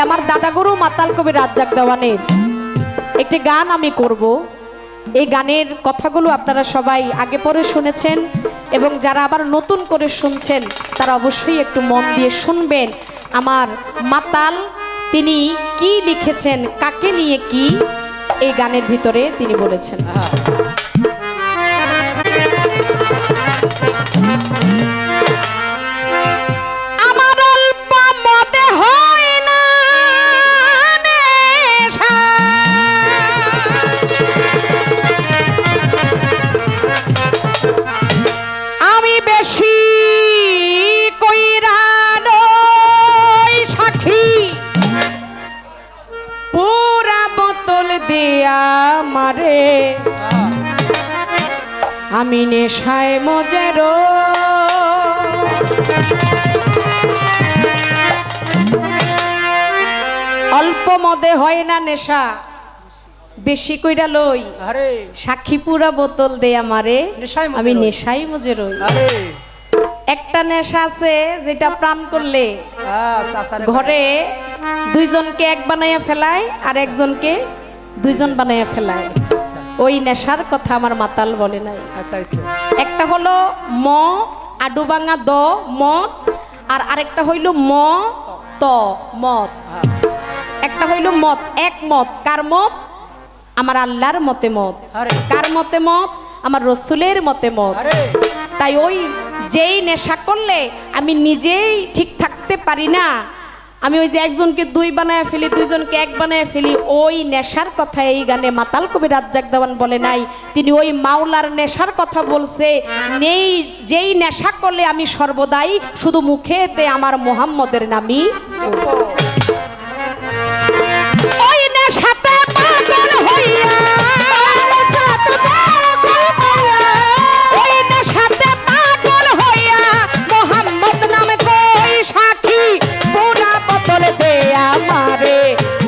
আমার দাদাগুরু মাতাল কবি রাজ্জাক দেওয়ানের একটি গান আমি করব। এই গানের কথাগুলো আপনারা সবাই আগে পরে শুনেছেন এবং যারা আবার নতুন করে শুনছেন তারা অবশ্যই একটু মন দিয়ে শুনবেন। আমার মাতাল তিনি কি লিখেছেন, কাকে নিয়ে কি এই গানের ভিতরে তিনি বলেছেন। আমি নেশায় মজের অল্প মদে হয় না নেশা, বেশি কইরা লই সাক্ষী পুরা বোতল দে আমারে, আমি নেশায় মজে রই। একটা নেশা আছে যেটা প্রাণ করলে ঘরে দুইজনকে এক বানাইয়া ফেলায় আর একজনকে দুইজন বানাইয়া ফেলায়। ওই নেশার কথা আমার মাতাল বলে নাই। একটা হলো ম আডুবাঙ্গা দ মদ, আর আরেকটা হইল ম ত মদ। একটা হইল মত, এক মত। কার মত? আমার আল্লাহর মতে মত। কার মতে মত? আমার রসুলের মতে মত। তাই ওই যেই নেশা করলে আমি নিজেই ঠিক থাকতে পারি না, আমি ওই যে একজনকে দুই বানায় ফেলি, দুইজনকে এক বানায় ফেলি, ওই নেশার কথা এই গানে মাতাল কবি রাজ্জাক দেওয়ান বলে নাই। তিনি ওই মাওলার নেশার কথা বলছে। নেই যেই নেশা করলে আমি সর্বদাই শুধু মুখেতে আমার মোহাম্মদের নামই ওই নেশাতে পাগল হইয়া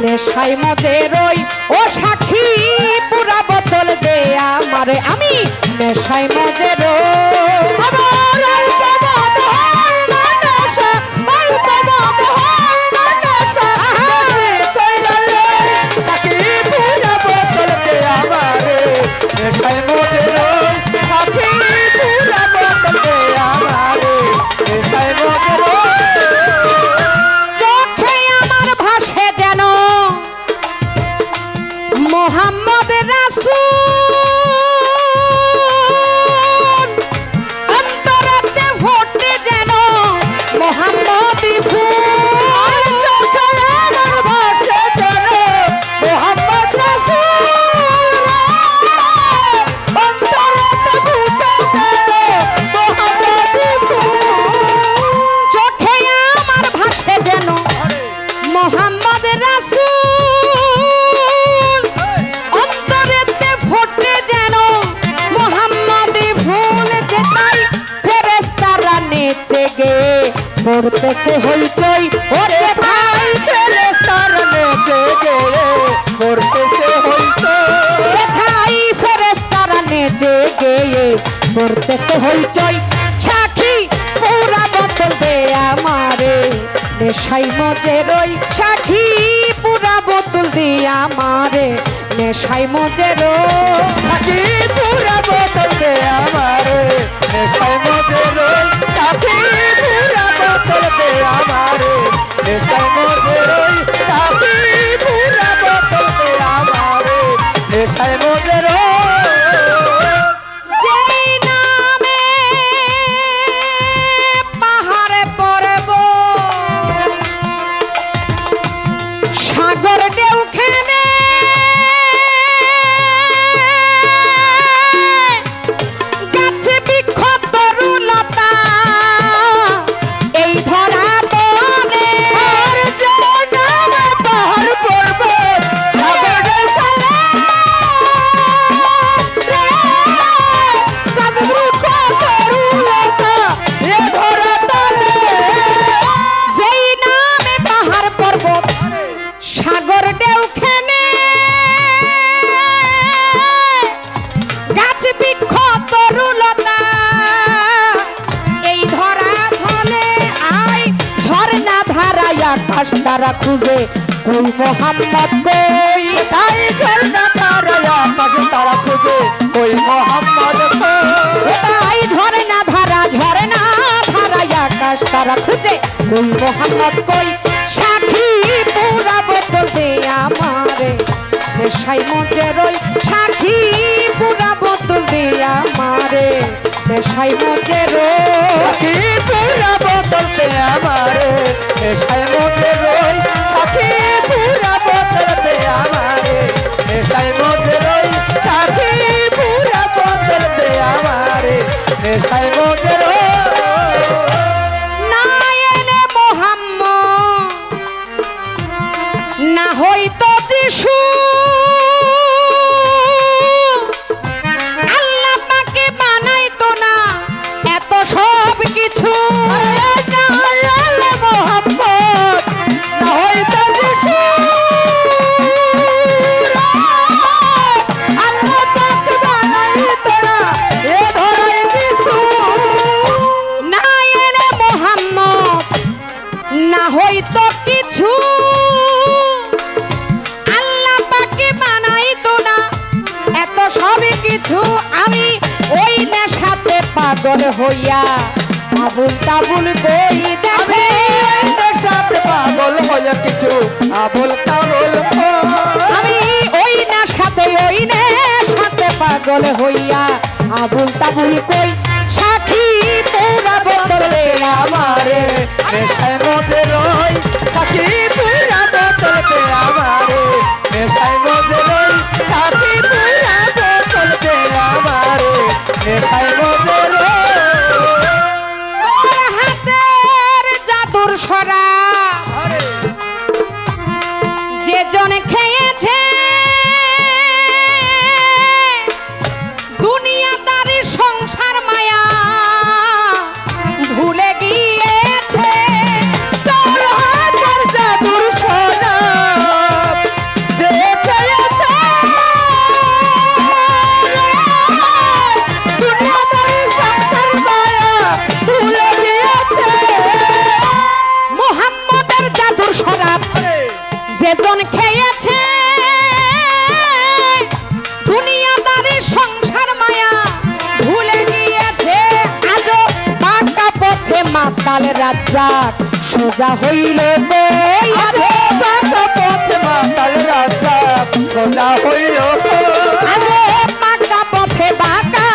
নেশাই মজে রই ও সাক্ষী পুরা বোতল দে আমারে, আমি নেশাই মজে মোহাম্মদ রাসূল অন্তরেতে ভোটে যেন মোহাম্মদি ফুল, চোখে আমার ভাসে যেন মোহাম্মদ রাসূল অন্তরেতে ভোটে যেন মোহাম্মদি ফুল, চোখে আমার ভাসে যেন মোহাম্মদ রাসূল করতেছে হইচই ওরে ভাই ফেরেশতার নেচে গেলে করতেছে হইচই ভাই ফেরেশতার নেচে গেলে করতেছে হইচই, সাক্ষী পুরা বোতল দে আমারে নেশাই মজে রই, সাক্ষী পুরা বোতল দে আমারে নেশাই মজে রই, সাক্ষী পুরা বোতল দে আমারে নেশাই মজে রই, সাক্ষী পুরা বোতল দে আমারে নেশাই মজে রই, সাক্ষী পুরা বোতল দে আমারে নেশাই মজে রই। যেই নামে পাহাড়ে পড়ব সাগর ঢেউ খেনে সাগর ঢেউ খেনে তারা খুঁজে কই মোহাম্মদ কই তাই ঝর্ণা ধারা আকাশ তারা খুঁজে কই মোহাম্মদ কই তাই ঝর্ণা ধারা আকাশ তারা খুঁজে কই মোহাম্মদ কই সাক্ষী পুরা বোতল দে আমারে নেশাই মজে রই সাক্ষী পুরা বোতল দে আমারে নেশাই মজে রই পুরা বোতল দে আমারে নেশাই মজে রই সাথী পুরা বোতল দে আমারে নেশাই মজে রই সাথী পুরা বোতল দে আমারে নেশাই মজে রই না এলে মোহাম্মদ না হইতো যিশু আল্লাহ পাকে বানাইতো না এত সব কিছু মোহাম্মদ না হইতো যিশু আল্লাহ পাক বানাইতো না এ ধরাই কিছু না এলে মোহাম্মদ না হইতো কিছু আল্লাহ পাকে বানাইতো না এত সব কিছু আমি ওই নেশাতে পাগল হইয়া আবুল তাবুল বই দেখে সাথে পাগল হয়ে কিছু আবুল তাবুল আমি ওই নেশাতে পাগল হইয়া আবুল তাবুল কই সাক্ষী পুরা বোতলে আমারে নেশায় মধ্যে রই সাথী পুরা বোতলতে আমারে নেশায় মধ্যে রই সাথী পুরা বোতলতে আমারে নেশায় মধ্যে রই তোর হাতের জাদুর সরা যে জন খেয়েছে দুনিয়াদারি সংসার মায়া ভুলে গিয়েছে তোর হাতের জাদুর সোনা যে পেয়েছে দুনিয়াদারি সংসার মায়া ভুলে গিয়েছে মোহাম্মদের জাদুর শরাব যে জন খেয়েছে দুনিয়াদারি সংসার মায়া ভুলে গিয়েছে আজও বাঁকা পথে মাতাল রাজ্জাক সোজা হইল বই আজও বাঁকা পথে মাতাল রাজা সোজা হইল আজও বাঁকা পথে বাঁকা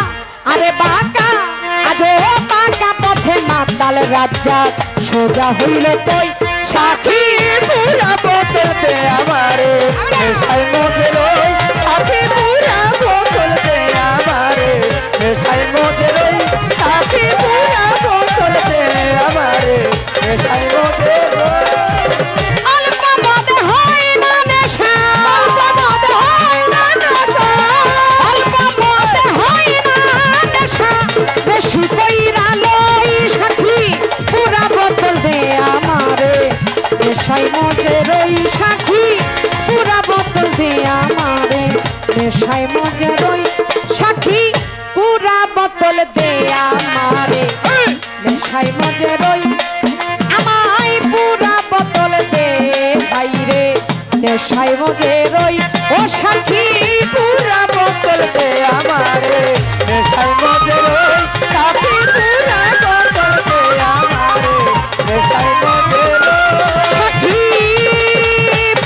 আরে বাঁকা আজও বাঁকা পথে মাতাল রাজ্জাক সোজা হইল কই সাক্ষী পুরা বোতলতে আমারে নেশায় মধ্যে রই সাক্ষী পুরা বোতলতে আমারে নেশায় মধ্যে রই সাক্ষী পুরা বোতলতে আমারে নেশায় মধ্যে রই অল্প মদে হয় না নেশা অল্প মদে হয় না নেশা অল্প মদে হয় না নেশা বেশি কইরা লই সাথী পুরা বোতল দে আমারে নেশাই মজে রই সাথী পুরা বোতল দে আমারে নেশাই মজে রই সাথী পুরা বোতল দে আমারে নেশাই মজে রই আমায় পুরা বোতল দে ভাইরে নেশাই মজে রই ও সাথী পুরা বোতলতে আমারে নেশায় মধ্যে রই সাক্ষী পুরা বোতলতে আমারে নেশায় মধ্যে রই সাথী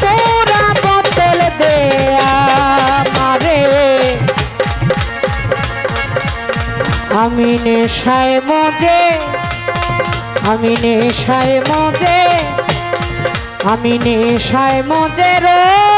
পুরা বোতল দে আমারে আমি নেশায় মজে আমি নেশায় মজে রই